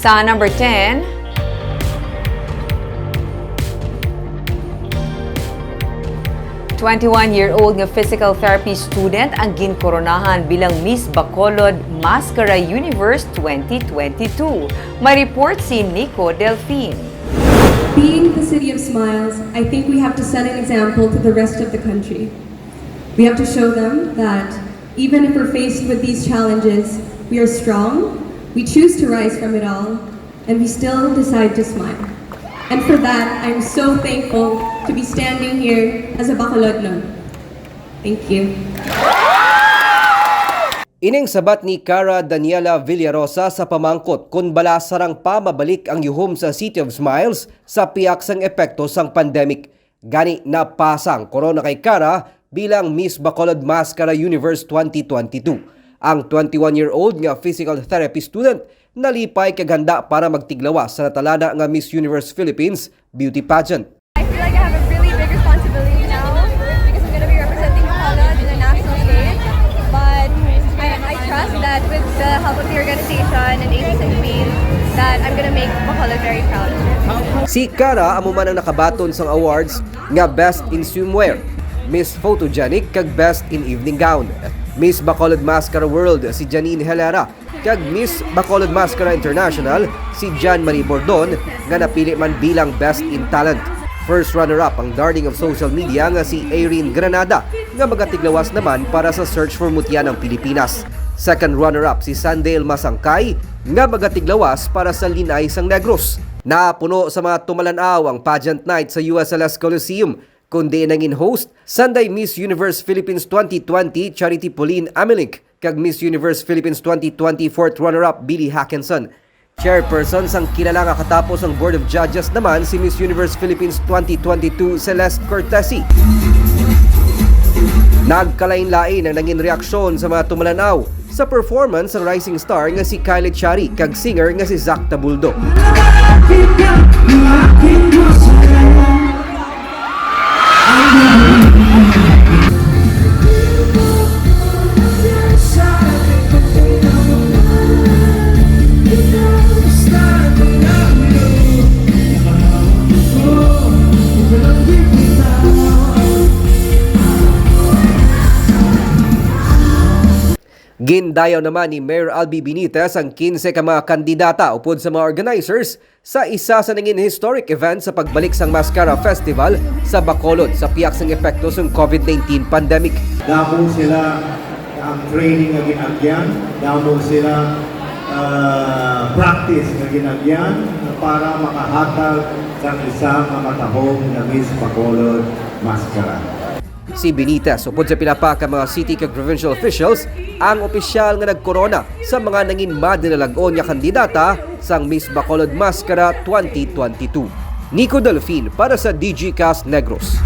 Sa number 10, '21-year-old nga physical therapy student ang ginkoronahan bilang Miss Bacolod Masskara Universe 2022. May report si Nico Delphine. Being the city of smiles, I think we have to set an example to the rest of the country. We have to show them that even if we're faced with these challenges, we are strong, we choose to rise from it all, and we still decide to smile. And for that, I'm so thankful to be standing here as a Bacolod nun. Thank you. Ining sabat ni Cara Daniela Villarosa sa pamangkot kung bala sarang pa mabalik ang yuhom sa City of Smiles sa piyak sang epekto sang pandemic. Gani napasang korona kay Cara bilang Miss Bacolod Masskara Universe 2022. Ang 21-year-old nga physical therapy student nalipay kaganda para magtiglawas sa natalana nga Miss Universe Philippines beauty pageant. I feel like I have a really big responsibility now because I'm going to be representing Bacolod in the national stage. But I trust that with the help of the organization and Aces and Queens that I'm going to make Bacolod very proud. Si Cara amo man ang nakabaton sang awards nga Best in Swimwear, Miss Photogenic kag Best in Evening Gown. Miss Bacolod Masskara World si Janine Helera kag Miss Bacolod Masskara International si Jan Marie Bordon nga napili man bilang Best in Talent. First runner-up ang darling of social media nga si Irene Granada nga magatiglawas naman para sa Search for Mutya ng Pilipinas. Second runner-up si Sandale Masangkay nga magatiglawas para sa Linay sang Negros. Napuno sa mga tumalanaw ang pageant night sa USLS Coliseum kundi nangin host Sunday Miss Universe Philippines 2020 Charity Pauline Amelink kag Miss Universe Philippines 2020 fourth runner-up Billy Hackinson. Chairperson sang kilala nga katapos ang Board of Judges naman si Miss Universe Philippines 2022 Celeste Cortesi. Nagkalain-lain ang nangin reaksyon sa mga tumalanaw sa performance ng rising star nga si Kylie Chari kag singer nga si Zach Tabuldo. Gindayaw naman ni Mayor Albi Benitez ang 15 ka mga kandidata upod sa mga organizers sa isa sa nangin historic event sa pagbalik sang Mascara Festival sa Bacolod sa piyak sang epekto sang COVID-19 pandemic. Damo sila ang training na ginagyan, damo sila practice na ginagyan para makahatag sa isang matahong na Miss Bacolod Masskara. Si Benitez upod sa pilapa ka mga city kag provincial officials ang opisyal nga nagkorona sa mga nangin madinalagon nga kandidata sang Miss Bacolod Masskara 2022. Nico Delphine para sa DG Cast Negros.